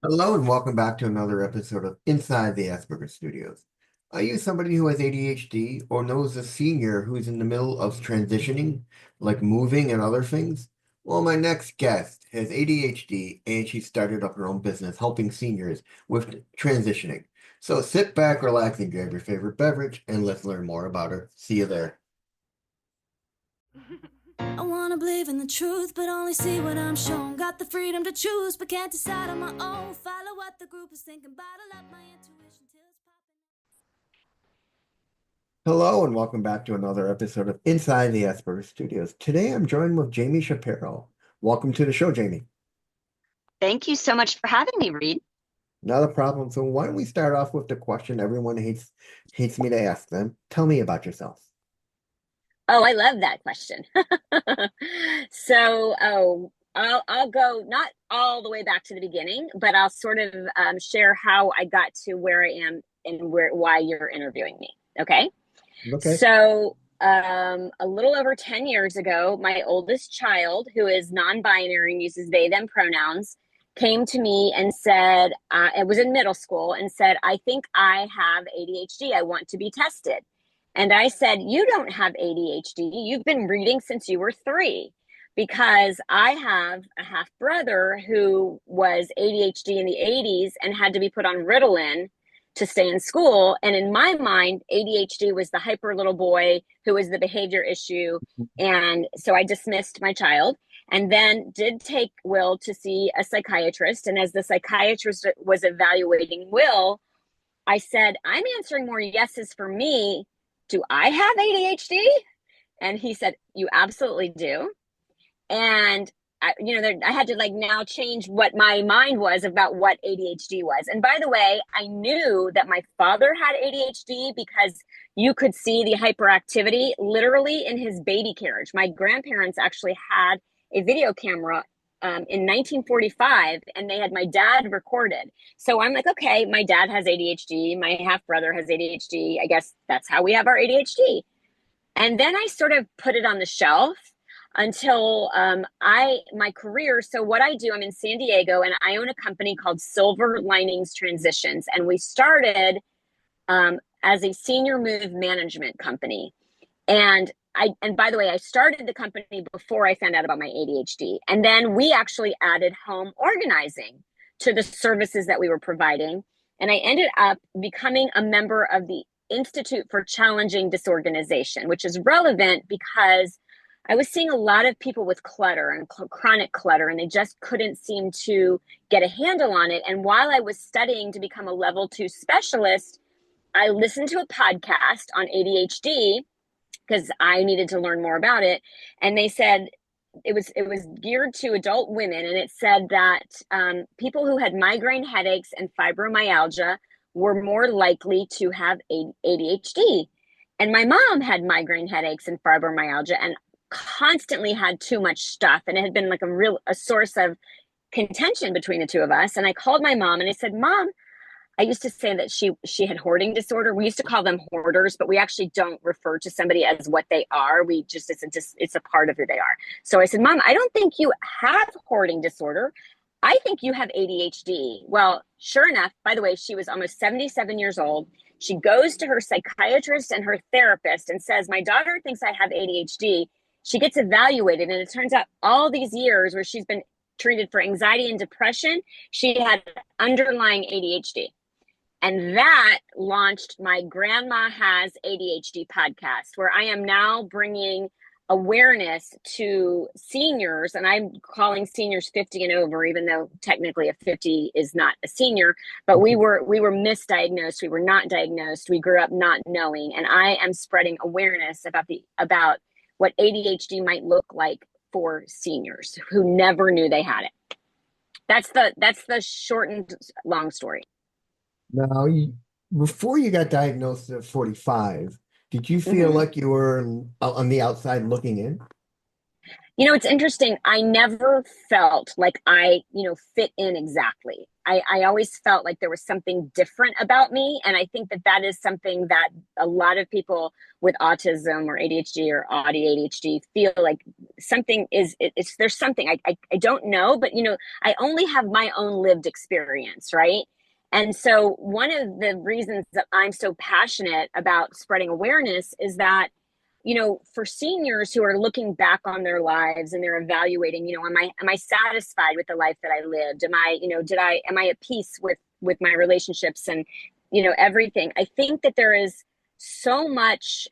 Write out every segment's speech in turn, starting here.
Hello and welcome back to another episode of Inside the Asperger Studios. Are you somebody who has ADHD or knows a senior who's in the middle of transitioning, like moving and other things? Well, my next guest has ADHD and she started up her own business helping seniors with transitioning. So sit back, relax, and grab your favorite beverage and let's learn more about her. See you there. I wanna believe in the truth, but only see what I'm shown. Got the freedom to choose, but can't decide on my own. Follow what the group is thinking, bottle up my intuition till it's popping. Hello and welcome back to another episode of Inside the Asperger Studios. Today I'm joined with Jamie Shapiro. Welcome to the show, Jamie. Thank you so much for having me, Reed. Not a problem. So why don't we start off with the question everyone hates me to ask them. Tell me about yourself. Oh, I love that question. I'll go not all the way back to the beginning, but I'll sort of share how I got to where I am and why you're interviewing me. Okay. Okay. A little over 10 years ago, my oldest child, who is non-binary and uses they, them pronouns, came to me and said, it was in middle school, and said, I think I have ADHD. I want to be tested. And I said, you don't have ADHD. You've been reading since you were 3, because I have a half brother who was ADHD in the 80s and had to be put on Ritalin to stay in school. And in my mind, ADHD was the hyper little boy who was the behavior issue. And so I dismissed my child and then did take Will to see a psychiatrist. And as the psychiatrist was evaluating Will, I said, I'm answering more yeses for me. Do I have ADHD? And he said, you absolutely do. And I had to now change what my mind was about what ADHD was. And by the way, I knew that my father had ADHD because you could see the hyperactivity literally in his baby carriage. My grandparents actually had a video camera in 1945, and they had my dad recorded. So I'm like, okay, my dad has ADHD. My half brother has ADHD. I guess that's how we have our ADHD. And then I sort of put it on the shelf until my career. So what I do, I'm in San Diego and I own a company called Silver Linings Transitions. And we started as a senior move management company. And by the way, I started the company before I found out about my ADHD. And then we actually added home organizing to the services that we were providing. And I ended up becoming a member of the Institute for Challenging Disorganization, which is relevant because I was seeing a lot of people with clutter and chronic clutter, and they just couldn't seem to get a handle on it. And while I was studying to become a level 2 specialist, I listened to a podcast on ADHD because I needed to learn more about it. And they said it was geared to adult women, and it said that people who had migraine headaches and fibromyalgia were more likely to have ADHD. And my mom had migraine headaches and fibromyalgia and constantly had too much stuff, and it had been like a source of contention between the two of us. And I called my mom and I said, Mom, I used to say that she had hoarding disorder. We used to call them hoarders, but we actually don't refer to somebody as what they are. We just it's a part of who they are. So I said, Mom, I don't think you have hoarding disorder. I think you have ADHD. Well, sure enough, by the way, she was almost 77 years old. She goes to her psychiatrist and her therapist and says, my daughter thinks I have ADHD. She gets evaluated, and it turns out all these years where she's been treated for anxiety and depression, she had underlying ADHD. And that launched my Grandma Has ADHD podcast, where I am now bringing awareness to seniors. And I'm calling seniors 50 and over, even though technically a 50 is not a senior. But we were misdiagnosed. We were not diagnosed. We grew up not knowing. And I am spreading awareness about what ADHD might look like for seniors who never knew they had it. That's the short and long story. Now, before you got diagnosed at 45, did you feel Mm-hmm. like you were on the outside looking in? It's interesting. I never felt like I fit in exactly. I always felt like there was something different about me. And I think that that is something that a lot of people with autism or ADHD or ADHD feel like something it's there's something I don't know, but I only have my own lived experience, right? And so one of the reasons that I'm so passionate about spreading awareness is that for seniors who are looking back on their lives and they're evaluating, am I satisfied with the life that I lived? Am I at peace with my relationships and, everything? I think that there is so much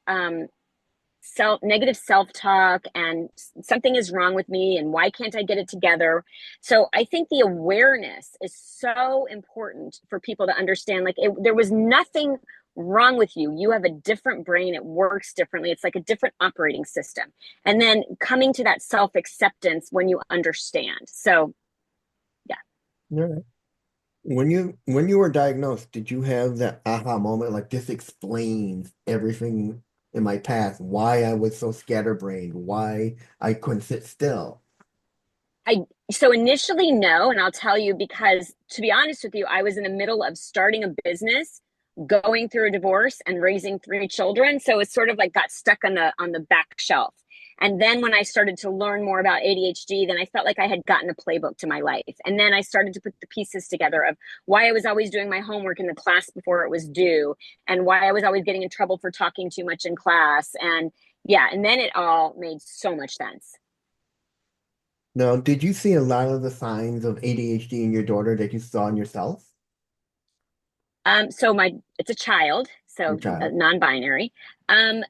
negative self-talk and something is wrong with me and why can't I get it together. So I think the awareness is so important for people to understand, like there was nothing wrong with you. You have a different brain, it works differently, it's like a different operating system, and then coming to that self-acceptance when you understand. So yeah. Yeah. When you were diagnosed, did you have that aha moment like this explains everything in my past, why I was so scatterbrained, why I couldn't sit still? I so initially no, and I'll tell you because to be honest with you, I was in the middle of starting a business, going through a divorce and raising three children, so it's sort of like got stuck on the back shelf. And then when I started to learn more about ADHD, then I felt like I had gotten a playbook to my life. And then I started to put the pieces together of why I was always doing my homework in the class before it was due and why I was always getting in trouble for talking too much in class. And yeah, and then it all made so much sense. Now, did you see a lot of the signs of ADHD in your daughter that you saw in yourself? So it's a child, Your so child. non-binary. Um,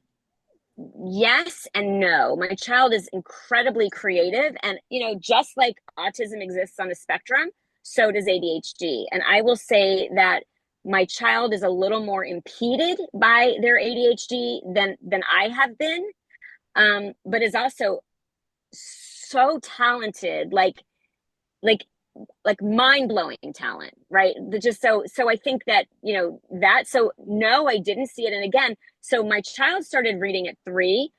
yes and no. My child is incredibly creative, and just like autism exists on a spectrum, so does ADHD. And I will say that my child is a little more impeded by their ADHD than I have been, but is also so talented, like mind-blowing talent, right? Just so I think that that, so no, I didn't see it. And again, so my child started reading at 3.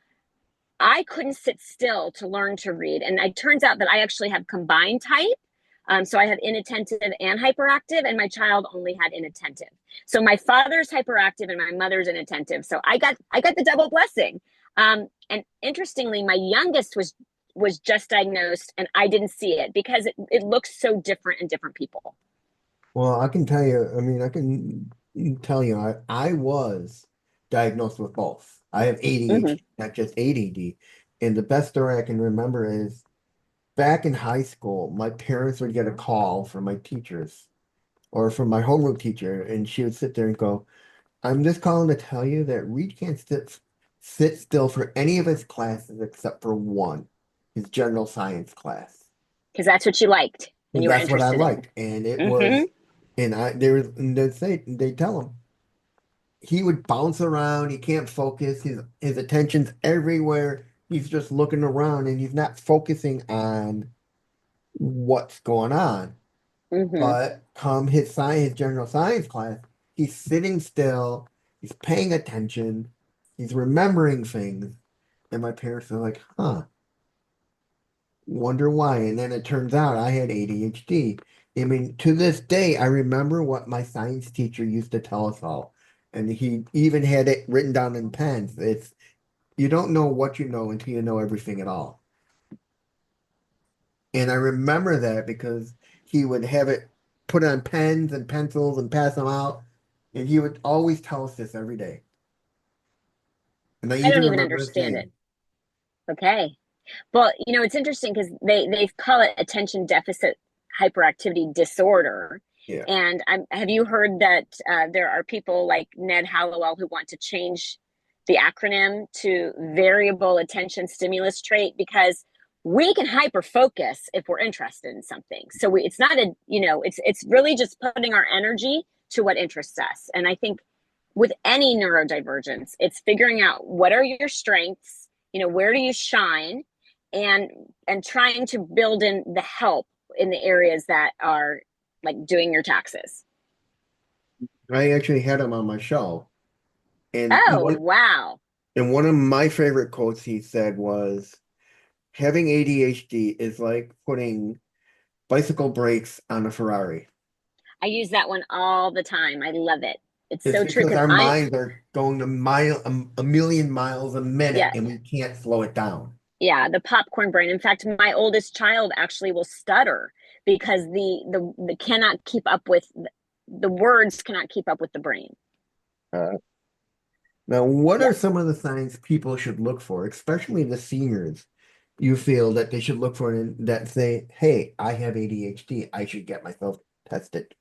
I couldn't sit still to learn to read, and it turns out that I actually have combined type. So I have inattentive and hyperactive, and my child only had inattentive. So my father's hyperactive and my mother's inattentive. So I got the double blessing. And interestingly, my youngest was just diagnosed, and I didn't see it because it looks so different in different people. Well, I can tell you, I mean, I can tell you, I was diagnosed with both. I have Mm-hmm. ADHD, not just ADD. And the best story I can remember is back in high school, my parents would get a call from my teachers or from my homeroom teacher, and she would sit there and go, I'm just calling to tell you that Reed can't sit still for any of his classes except for one, his general science class. Because that's what you liked and And you were that's what I interested in. liked. And it Mm-hmm. was, and they tell him he would bounce around, he can't focus, his attention's everywhere. He's just looking around and he's not focusing on what's going on. Mm-hmm. But come his science, general science class, he's sitting still, he's paying attention, he's remembering things. And my parents are like, huh, wonder why. And then it turns out I had ADHD. I mean, to this day, I remember what my science teacher used to tell us all. And he even had it written down in pens. It's you don't know what you know until you know everything at all. And I remember that because he would have it put on pens and pencils and pass them out. And he would always tell us this every day. And I I even don't even remember his understand it. name. Okay. Well, it's interesting because they call it attention deficit hyperactivity disorder. Yeah. And have you heard that there are people like Ned Hallowell who want to change the acronym to variable attention stimulus trait because we can hyper focus if we're interested in something. So it's not it's really just putting our energy to what interests us. And I think with any neurodivergence, it's figuring out what are your strengths, where do you shine, and trying to build in the help in the areas that are like doing your taxes. I actually had him on my show. And Oh, one wow. and one of my favorite quotes he said was, having ADHD is like putting bicycle brakes on a Ferrari. I use that one all the time. I love it. It's It's so true because because our I, minds are going a million miles a minute yes, and we can't slow it down. yeah, the popcorn brain. In fact, my oldest child actually will stutter because the cannot keep up with the words cannot keep up with the brain. Uh, Now, what are Yes. some of the signs people should look for, especially the seniors, you feel that they should look for that say, hey, I have ADHD. I should get myself tested.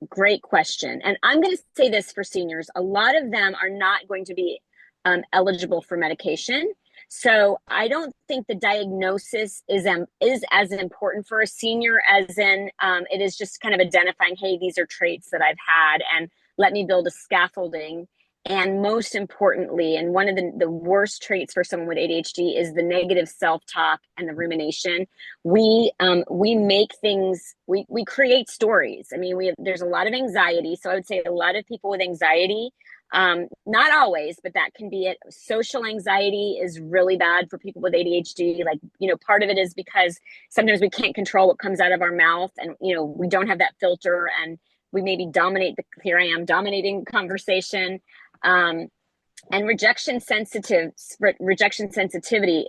Great question. And I'm going to say this for seniors. A lot of them are not going to be eligible for medication. So I don't think the diagnosis is as important for a senior as in it is just kind of identifying, hey, these are traits that I've had, and let me build a scaffolding. And most importantly, and one of the worst traits for someone with ADHD is the negative self-talk and the rumination. We make things, we create stories. I mean, there's a lot of anxiety. So I would say a lot of people with anxiety, not always, but that can be it. Social anxiety is really bad for people with ADHD. Like, part of it is because sometimes we can't control what comes out of our mouth, and we don't have that filter, and we maybe dominate here I am dominating conversation. um, and rejection sensitivity,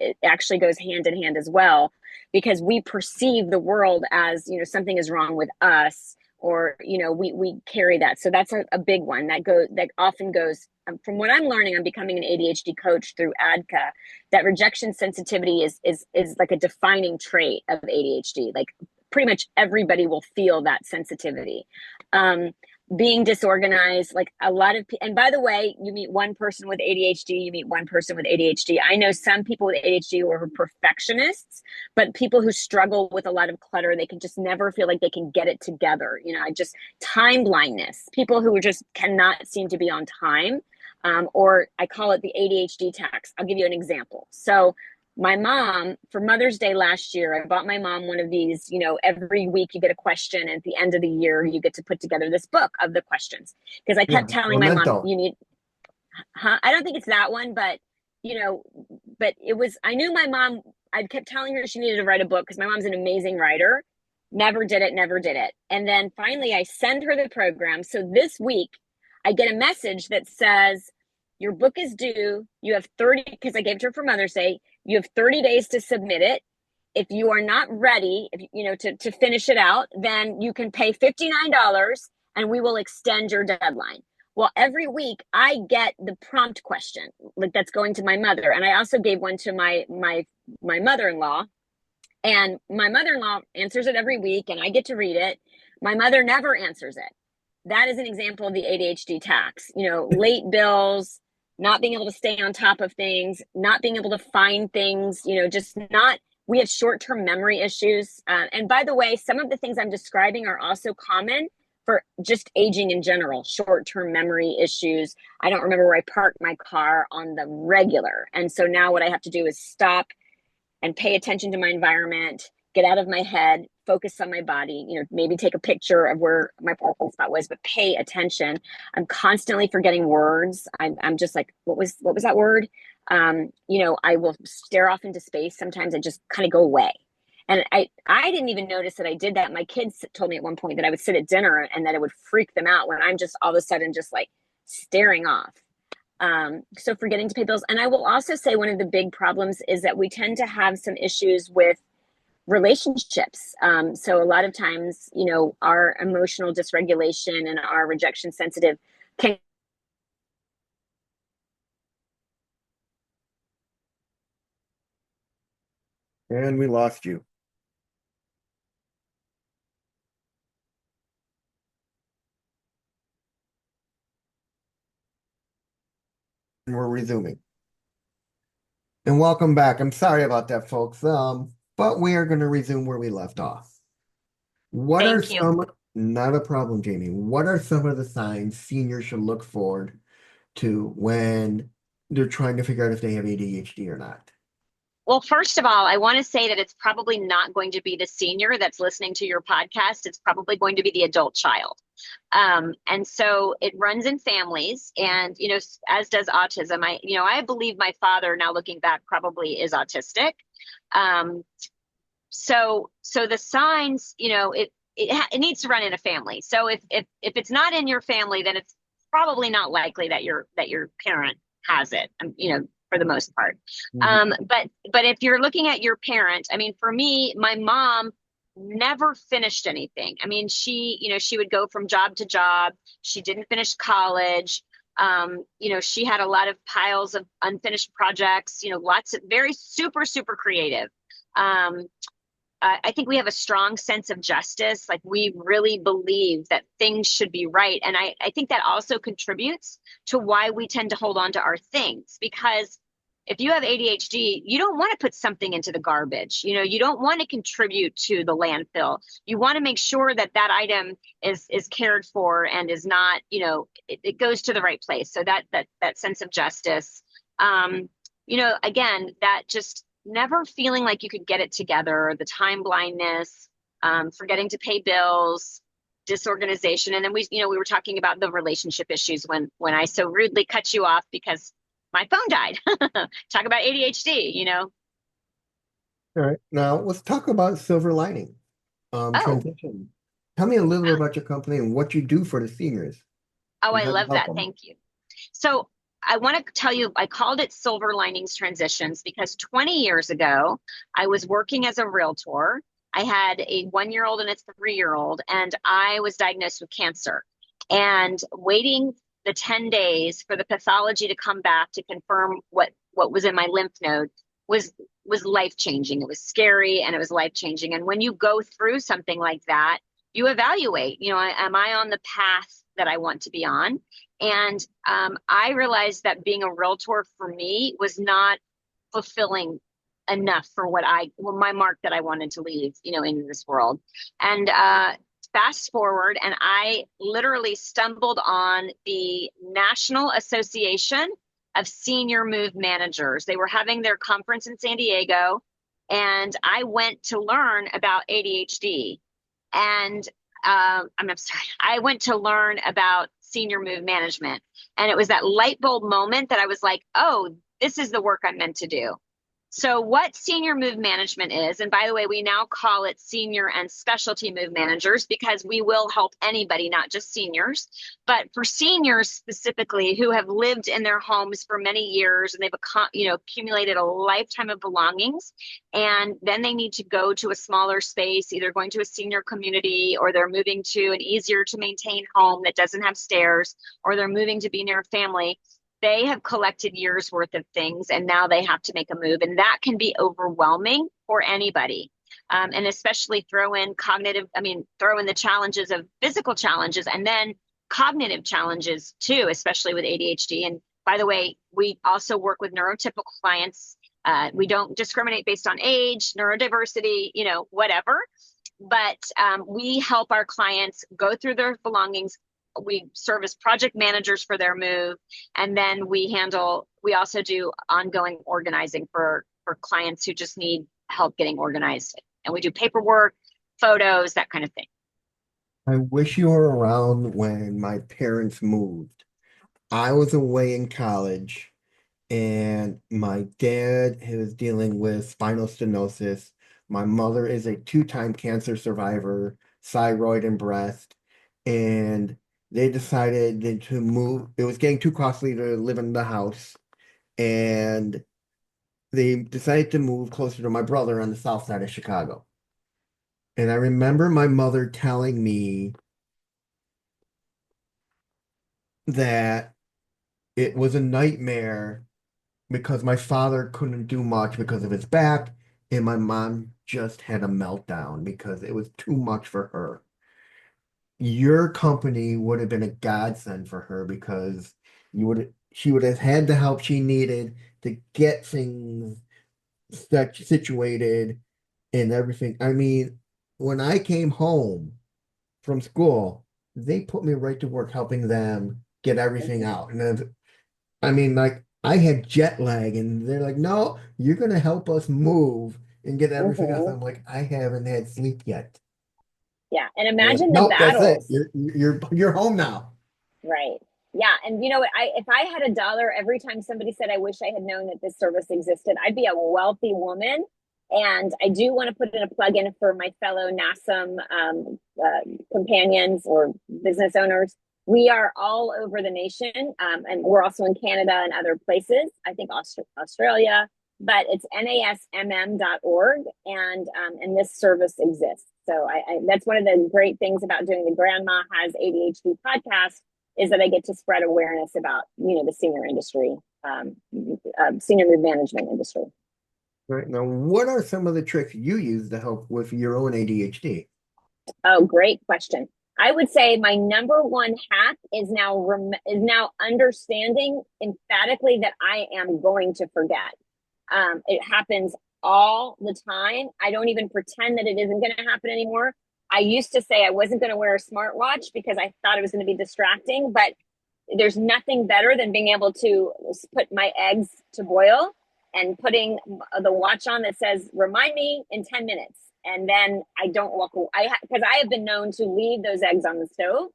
it actually goes hand in hand as well, because we perceive the world as something is wrong with us, or we carry that. So that's a big one that often goes, from what I'm learning, I'm becoming an ADHD coach through ADCA, that rejection sensitivity is like a defining trait of ADHD. Like, pretty much everybody will feel that sensitivity. um, Being disorganized, like a lot of, and by the way, you meet one person with ADHD, you meet one person with ADHD. I know some people with ADHD who are perfectionists, but people who struggle with a lot of clutter, they can just never feel like they can get it together. I just, time blindness, people who just cannot seem to be on time. Or I call it the ADHD tax. I'll give you an example. So my mom, for Mother's Day last year, I bought my mom one of these, every week you get a question, and at the end of the year you get to put together this book of the questions, because I Yeah, kept telling my mom, memento. you need, huh? I don't think it's that one, but but it was, I knew my mom, I kept telling her she needed to write a book because my mom's an amazing writer. Never did it, never did it. And then finally I send her the program. So this week I get a message that says, your book is due. You have 30, because I gave it to her for Mother's Day. You have 30 days to submit it. If you are not ready, if to finish it out, then you can pay $59 and we will extend your deadline. Well, every week I get the prompt question, like, that's going to my mother. And I also gave one to my mother-in-law. And my mother-in-law answers it every week, and I get to read it. My mother never answers it. That is an example of the ADHD tax. Late bills, not being able to stay on top of things, not being able to find things, just not. We have short-term memory issues. And by the way, some of the things I'm describing are also common for just aging in general. Short-term memory issues. I don't remember where I parked my car on the regular. And so now what I have to do is stop and pay attention to my environment, get out of my head, focus on my body, maybe take a picture of where my parking spot was, but pay attention. I'm constantly forgetting words. I'm just like, what was that word? I will stare off into space. Sometimes I just kind of go away. And I didn't even notice that I did that. My kids told me at one point that I would sit at dinner and that it would freak them out when I'm just all of a sudden just like staring off. So forgetting to pay bills. And I will also say one of the big problems is that we tend to have some issues with relationships. So a lot of times, our emotional dysregulation and our rejection sensitive can. And we lost you. And we're resuming. And welcome back. I'm sorry about that, folks. But we are going to resume where we left off. What are Thank you. some, not a problem, Jamie. What are some of the signs seniors should look forward to when they're trying to figure out if they have ADHD or not? Well, first of all, I want to say that it's probably not going to be the senior that's listening to your podcast. It's probably going to be the adult child. And so it runs in families, and, as does autism. I believe my father, now looking back, probably is autistic. Um, so the signs, it needs to run in a family. So if it's not in your family, then it's probably not likely that your parent has it, for the most part. Mhm. But if you're looking at your parent, I mean, for me, my mom never finished anything. I mean, she would go from job to job. She didn't finish college. She had a lot of piles of unfinished projects, lots of very super, super creative. Um, I think we have a strong sense of justice. Like we really believe that things should be right. And I think that also contributes to why we tend to hold on to our things. Because if you have ADHD, you don't want to put something into the garbage. You don't want to contribute to the landfill. You want to make sure that that item is cared for and is not, it goes to the right place. So that sense of justice. Again, that just never feeling like you could get it together, the time blindness, forgetting to pay bills, disorganization. And then we were talking about the relationship issues when I so rudely cut you off because my phone died. Talk about ADHD. All right. Now let's talk about silver lining. Oh, Transition. Tell me a little bit about your company and what you do for the seniors oh, and I how you love help that. them. Thank you. So I want to tell you, I called it Silver Linings Transitions because 20 years ago, I was working as a realtor. I had a 1 year old and a 3 year old, and I was diagnosed with cancer. And waiting the 10 days for the pathology to come back to confirm what was in my lymph node was was life changing. It was scary and it was life changing. And when you go through something like that, you evaluate, am I on the path that I want to be on? And I realized that being a realtor for me was not fulfilling enough for my mark that I wanted to leave, in this world. And fast forward, and I literally stumbled on the National Association of Senior Move Managers. They were having their conference in San Diego, and I went to learn about ADHD. And I'm sorry, I went to learn about senior move management. And it was that light bulb moment that I was like, oh, this is the work I'm meant to do. So, what senior move management is, and by the way, we now call it senior and specialty move managers because we will help anybody, not just seniors. But for seniors specifically who have lived in their homes for many years and they've accumulated a lifetime of belongings, and then they need to go to a smaller space, either going to a senior community or they're moving to an easier to maintain home that doesn't have stairs, or they're moving to be near family. They have collected years worth of things and now they have to make a move. And that can be overwhelming for anybody. And especially throw in the challenges of physical challenges and then cognitive challenges too, especially with ADHD. And by the way, we also work with neurotypical clients. We don't discriminate based on age, neurodiversity, whatever. But we help our clients go through their belongings. We serve as project managers for their move, and then we also do ongoing organizing for clients who just need help getting organized, and we do paperwork, photos, that kind of thing. I wish you were around when my parents moved. I was away in college and my dad was dealing with spinal stenosis. My mother is a two-time cancer survivor, thyroid and breast, and they decided to move. It was getting too costly to live in the house, and they decided to move closer to my brother on the south side of Chicago. And I remember my mother telling me that it was a nightmare because my father couldn't do much because of his back, and my mom just had a meltdown because it was too much for her. Your company would have been a godsend for her because she would have had the help she needed to get things situated and everything. I mean, when I came home from school, they put me right to work helping them get everything out. And then, I mean, like I had jet lag, and they're like, "No, you're gonna help us move and get everything else." Mm-hmm. I'm like, "I haven't had sleep yet." Yeah, and They're like, imagine the "Nope, that's it. battles. You're home now." Right. Yeah, and if I had $1 every time somebody said I wish I had known that this service existed, I'd be a wealthy woman And I do want to put in a plug in for my fellow NASM companions or business owners. We are all over the nation, and we're also in Canada and other places. I think Australia, but it's nasmm.org, and this service exists. So that's one of the great things about doing the Grandma Has ADHD podcast is that I get to spread awareness about the senior industry, senior management industry. Right. Now, what are some of the tricks you use to help with your own ADHD? Oh, great question. I would say my number one hack is now understanding emphatically that I am going to forget. It happens all the time. I don't even pretend that it isn't going to happen anymore. I used to say I wasn't going to wear a smartwatch because I thought it was going to be distracting, but there's nothing better than being able to put my eggs to boil and putting the watch on that says, remind me in 10 minutes. And then I don't walk away. Because I have been known to leave those eggs on the stove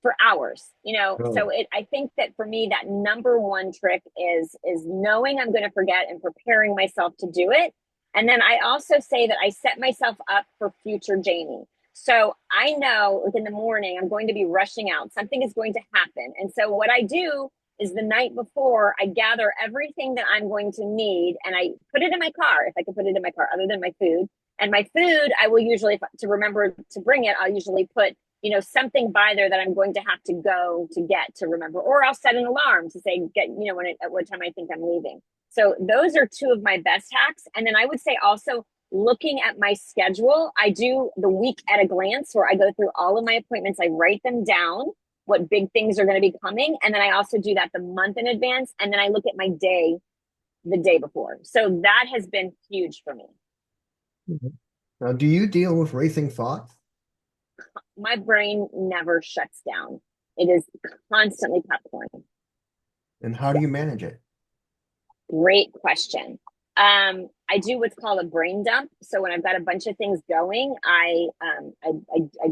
for hours, So I think that for me, that number one trick is knowing I'm going to forget and preparing myself to do it. And then I also say that I set myself up for future Jamie. So I know within the morning, I'm going to be rushing out. Something is going to happen. And so what I do is the night before, I gather everything that I'm going to need and I put it in my car, if I can put it in my car, other than my food. And my food, I will usually, to remember to bring it, I'll usually put, something by there that I'm going to have to go to get to remember, or I'll set an alarm to say, at what time I think I'm leaving. So those are two of my best hacks. And then I would say also looking at my schedule, I do the week at a glance where I go through all of my appointments. I write them down, what big things are going to be coming. And then I also do that the month in advance. And then I look at my day the day before. So that has been huge for me. Now, do you deal with racing thoughts? My brain never shuts down. It is constantly popcorn. And how do you manage it? Great question. I do what's called a brain dump. So when I've got a bunch of things going, I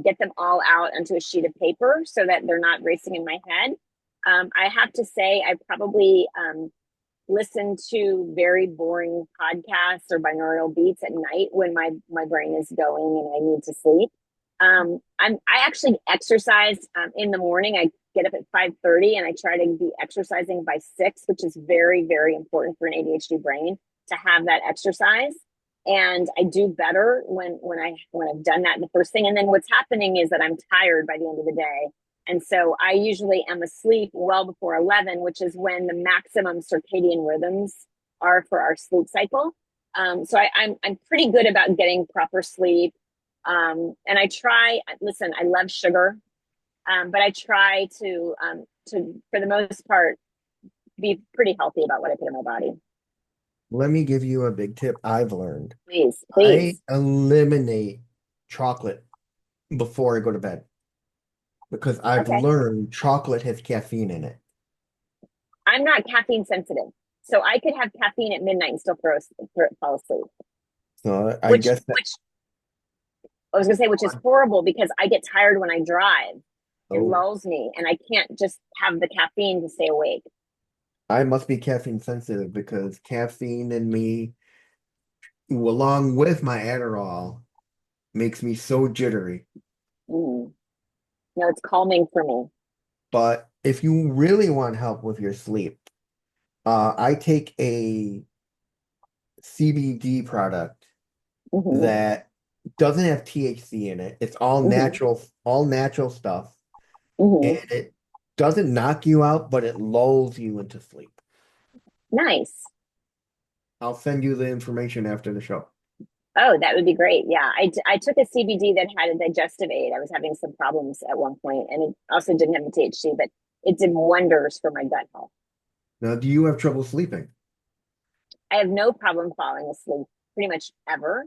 get them all out onto a sheet of paper so that they're not racing in my head. I have to say, I probably listen to very boring podcasts or binaural beats at night when my brain is going and I need to sleep. I actually exercise in the morning. I get up at 5:30 and I try to be exercising by 6, which is very, very important for an ADHD brain to have that exercise. And I do better when I've done that the first thing. And then what's happening is that I'm tired by the end of the day. And so I usually am asleep well before 11, which is when the maximum circadian rhythms are for our sleep cycle. So I'm pretty good about getting proper sleep. And I listen, I love sugar, but I try to, for the most part, be pretty healthy about what I put in my body. Let me give you a big tip I've learned. Please. I eliminate chocolate before I go to bed because I've Okay. learned chocolate has caffeine in it. I'm not caffeine sensitive, so I could have caffeine at midnight and still fall asleep. So I guess that. Which I was gonna say, which is horrible because I get tired when I drive. It lulls me, and I can't just have the caffeine to stay awake. I must be caffeine sensitive because caffeine in me, along with my Adderall, makes me so jittery. No, it's calming for me. But if you really want help with your sleep, I take a CBD product that doesn't have THC in it. It's all natural stuff. And it doesn't knock you out, but it lulls you into sleep. Nice. I'll send you the information after the show. Oh, that would be great. Yeah, I took a CBD that had a digestive aid. I was having some problems at one point, and it also didn't have the THC, but it did wonders for my gut health. Now, do you have trouble sleeping? I have no problem falling asleep pretty much ever.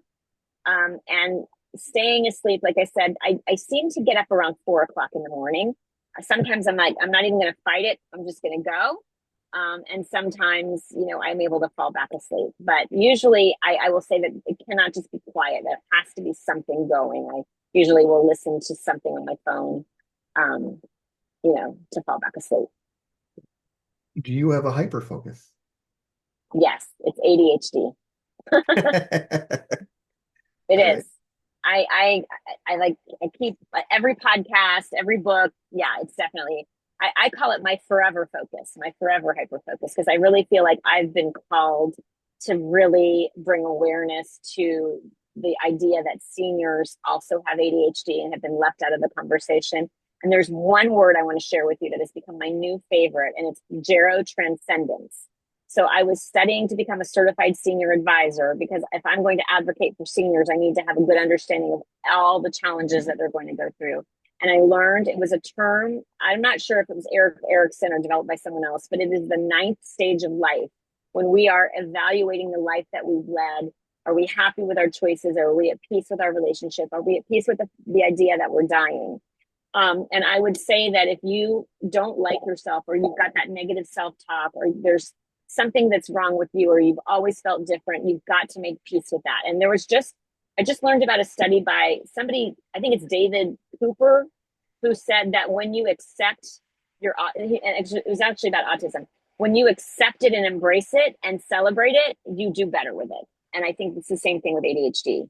And staying asleep, like I said, I seem to get up around 4 o'clock in the morning. Sometimes I'm like, I'm not even going to fight it. I'm just going to go. And sometimes, I'm able to fall back asleep. But usually I will say that it cannot just be quiet. There has to be something going. I usually will listen to something on my phone, to fall back asleep. Do you have a hyperfocus? Yes, it's ADHD. It All right. is. I like, I keep every podcast, every book. Yeah, it's definitely, I call it my forever focus, my forever hyper focus, because I really feel like I've been called to really bring awareness to the idea that seniors also have ADHD and have been left out of the conversation. And there's one word I want to share with you that has become my new favorite, and it's gerotranscendence. So I was studying to become a certified senior advisor because if I'm going to advocate for seniors, I need to have a good understanding of all the challenges that they're going to go through. And I learned it was a term, I'm not sure if it was Eric Erickson or developed by someone else, but it is the ninth stage of life when we are evaluating the life that we've led. Are we happy with our choices? Are we at peace with our relationship? Are we at peace with the idea that we're dying? And I would say that if you don't like yourself, or you've got that negative self-talk, or there's something that's wrong with you, or you've always felt different, you've got to make peace with that. And I just learned about a study by somebody, I think it's David Cooper, who said that when you accept it was actually about autism, when you accept it and embrace it and celebrate it, you do better with it. And I think it's the same thing with ADHD.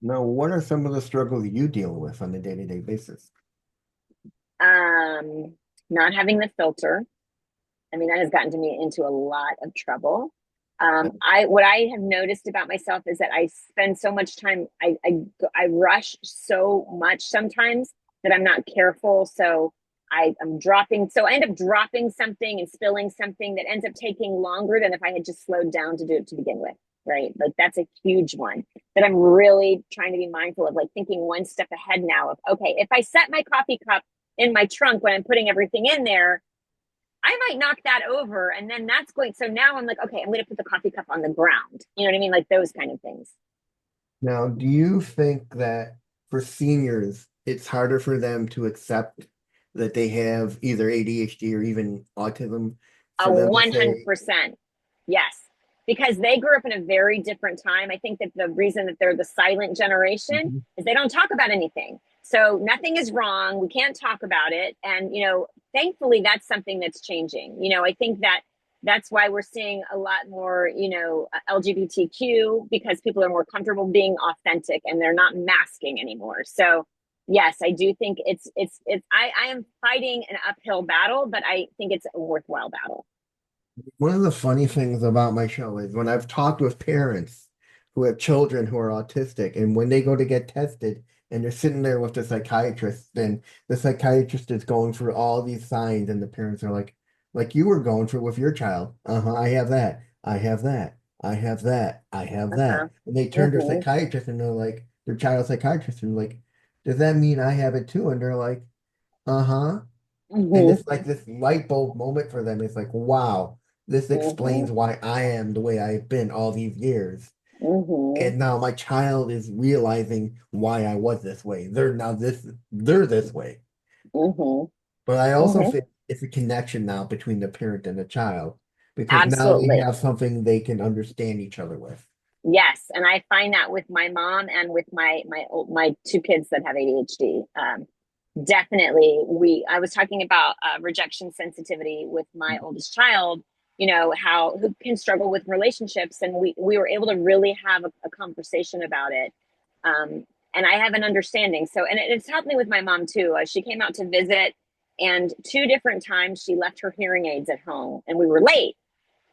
Now, what are some of the struggles you deal with on a day-to-day basis? Um, Not having the filter. I mean, that has gotten to me into a lot of trouble. What I have noticed about myself is that I spend so much time. I rush so much sometimes that I'm not careful. So I'm dropping. So I end up dropping something and spilling something that ends up taking longer than if I had just slowed down to do it to begin with. Right. Like that's a huge one that I'm really trying to be mindful of, like thinking one step ahead now of, okay, if I set my coffee cup in my trunk when I'm putting everything in there, I might knock that over, and then that's going. So now I'm like, okay, I'm going to put the coffee cup on the ground. You know what I mean? Like those kind of things. Now, do you think that for seniors, it's harder for them to accept that they have either ADHD or even autism A for them to say, 100%. Yes. Because they grew up in a very different time. I think that the reason that they're the silent generation "Mhm, is they don't talk about anything. So nothing is wrong. We can't talk about it. And, thankfully, that's something that's changing. I think that that's why we're seeing a lot more, LGBTQ, because people are more comfortable being authentic and they're not masking anymore. So, yes, I do think I am fighting an uphill battle, but I think it's a worthwhile battle. one of the funny things about my show is when I've talked with parents who have children who are autistic, and when they go to get tested and they're sitting there with the psychiatrist, and the psychiatrist is going through all these signs, and the parents are like you were going through with your child. Uh-huh, I have that. I have that. I have that. I have Uh-huh. that. And they turn to a Mm-hmm. psychiatrist and they're like, their child psychiatrist, and like, does that mean I have it too? And they're like, uh-huh. And Mm-hmm. it's like this light bulb moment for them. It's like, wow, this Mm-hmm. explains why I am the way I've been all these years. Mm-hmm. And now my child is realizing why I was this way. They're this way. Mm-hmm. But I also Mm-hmm. think it's a connection now between the parent and the child because now they Absolutely. have something they can understand each other with. Yes, and I find that with my mom and with my two kids that have ADHD. Definitely, I was talking about rejection sensitivity with my oldest child. How who can struggle with relationships, and we were able to really have a conversation about it. And I have an understanding. So, and it's helped me with my mom too. She came out to visit, and two different times she left her hearing aids at home, and we were late.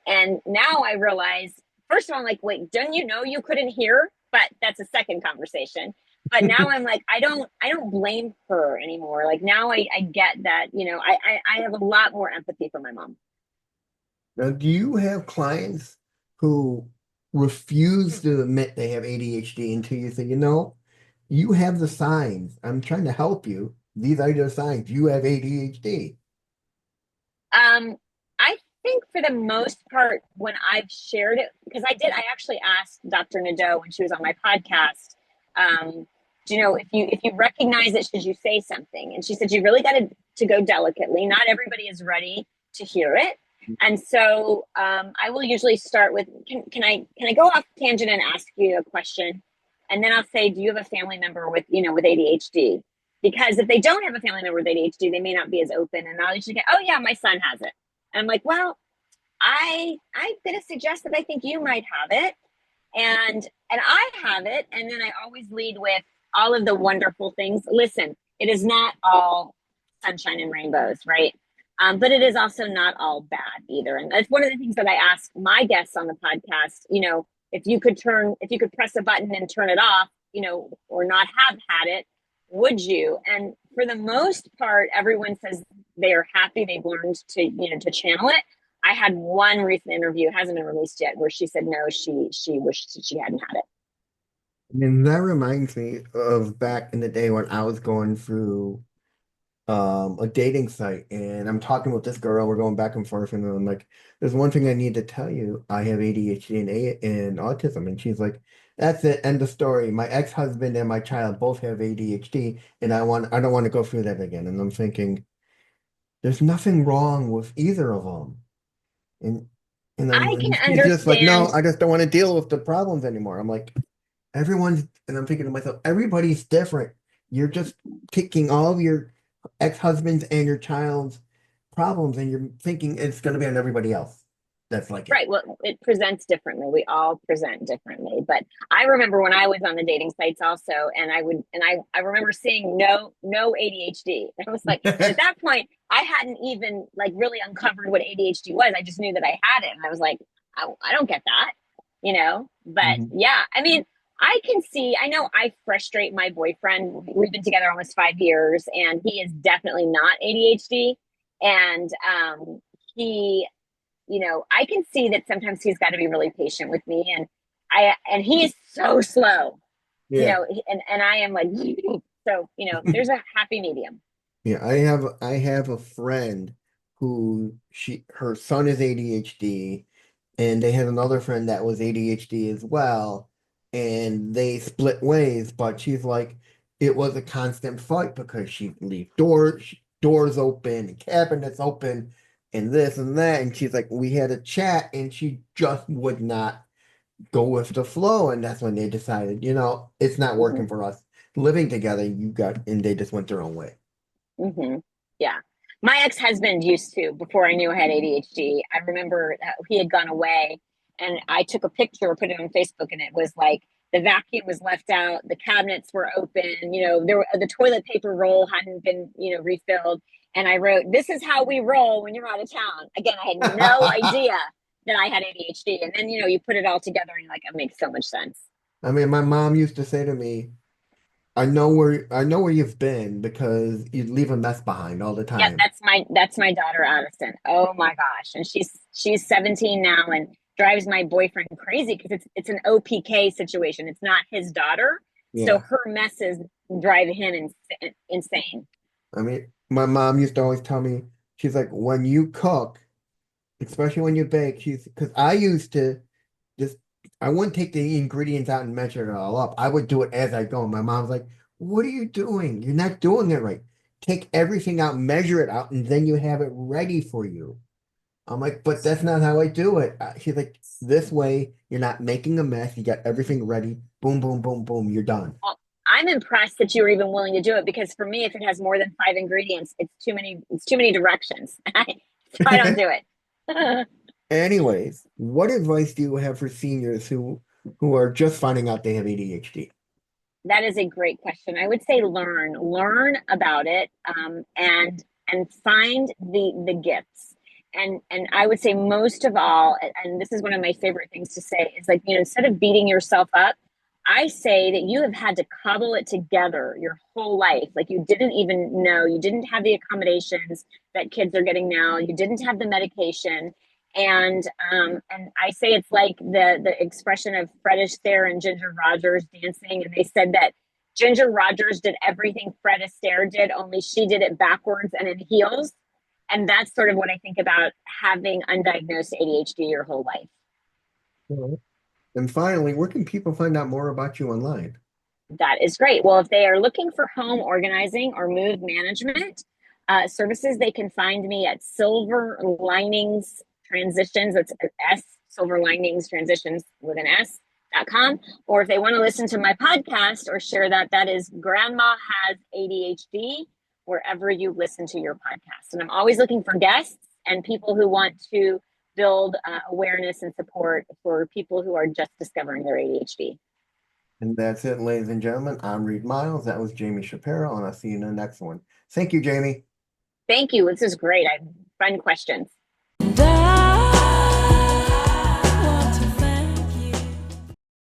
And now I realize, first of all, I'm like, wait, don't you know you couldn't hear? But that's a second conversation. But now I'm like, I don't blame her anymore. Like now I get that, I have a lot more empathy for my mom. Now, do you have clients who refuse to admit they have ADHD until you say, you have the signs. I'm trying to help you. These are your signs. You have ADHD. Um, I think for the most part, when I've shared it, because I actually asked Dr. Nadeau when she was on my podcast, um, if you recognize it, should you say something? And she said you really got to go delicately. Not everybody is ready to hear it, and so I will usually start with can I go off tangent and ask you a question, and then I'll say, do you have a family member with ADHD? Because if they don't have a family member with ADHD, they may not be as open. And I'll usually get, oh yeah, my son has it. And I'm like, well, I'm going to suggest that I think you might have it, and I have it, and then I always lead with all of the wonderful things. Listen, it is not all sunshine and rainbows, right? But it is also not all bad either. And that's one of the things that I ask my guests on the podcast. If you could press a button and turn it off, or not have had it, would you? And for the most part, everyone says they are happy they've learned to channel it. I had one recent interview, it hasn't been released yet, where she said no, she wished she hadn't had it. And that reminds me of back in the day when I was going through a dating site and I'm talking with this girl, we're going back and forth, and I'm like, there's one thing I need to tell you. I have ADHD and autism. And she's like, that's it, end of story. My ex-husband and my child both have ADHD, and I don't want to go through that again. And I'm thinking, there's nothing wrong with either of them. And I can and she's just like, no, understand. I just don't want to deal with the problems anymore. I'm like, and I'm thinking to myself, everybody's different. You're just picking all of your ex-husband's and your child's problems, and you're thinking it's going to be on everybody else. That's like it. Right. Well, it presents differently. We all present differently. But I remember when I was on the dating sites also, and I remember seeing no ADHD. I was like, and at that point, I hadn't even like really uncovered what ADHD was. I just knew that I had it. And I was like, I don't get that. But Mhm. yeah, I mean, I know I frustrate my boyfriend. We've been together almost 5 years, and he is definitely not ADHD. And he I can see that sometimes he's got to be really patient with me, and he is so slow, Yeah. and I am like, so, there's a happy medium. Yeah, I have a friend who her son is ADHD, and they had another friend that was ADHD as well, and they split ways, but she's like, it was a constant fight because she'd leave doors open and cabinets open and this and that, and she's like, we had a chat and she just would not go with the flow, and that's when they decided, it's not Hmm. working for us living together. And they just went their own way. Hmm. Yeah. My ex-husband used to, before I knew I had ADHD, I remember he had gone away, and I took a picture, put it on Facebook, and it was like the vacuum was left out, the cabinets were open, the toilet paper roll hadn't been, refilled. And I wrote, "This is how we roll when you're out of town." Again, I had no idea that I had ADHD. And then, you put it all together and you're like, it makes so much sense. I mean, my mom used to say to me, I know where you've been because you leave a mess behind all the Yep, time. that's my daughter Addison. Oh my gosh. And she's 17 now and drives my boyfriend crazy because it's an OPK situation. It's not his daughter. So Yeah. her messes drive him insane. I mean, my mom used to always tell me, she's like, when you cook, especially when you bake, because I used to just, I wouldn't take the ingredients out and measure it all up. I would do it as I go. My mom's like, what are you doing? You're not doing it right. Take everything out, measure it out, and then you have it ready for you. I'm like, but that's not how I do it. She's like, this way, you're not making a mess. You got everything ready. Boom, boom, boom, boom. You're done. Well, I'm impressed that you were even willing to do it because for me, if it has more than five ingredients, it's too many directions. So I don't do it. Anyways, what advice do you have for seniors who are just finding out they have ADHD? That is a great question. I would say learn about it, and find the gifts. And I would say most of all, and this is one of my favorite things to say, is like, instead of beating yourself up, I say that you have had to cobble it together your whole life. Like you didn't even know, you didn't have the accommodations that kids are getting now, you didn't have the medication. And I say it's like the expression of Fred Astaire and Ginger Rogers dancing, and they said that Ginger Rogers did everything Fred Astaire did, only she did it backwards and in heels. And that's sort of what I think about having undiagnosed ADHD your whole life. Mhm. And finally, where can people find out more about you online? That is great. Well, if they are looking for home organizing or mood management services, they can find me at Silver Linings Transitions. That's S, Silver Linings Transitions with an S.com. Or if they want to listen to my podcast or share that, that is Grandma Has ADHD, wherever you listen to your podcast. And I'm always looking for guests and people who want to build awareness and support for people who are just discovering their ADHD. And that's it, ladies and gentlemen. I'm Reed Miles. That was Jamie Shapiro, and I'll see you in the next one. Thank you, Jamie. Thank you. This is great. I have fun questions.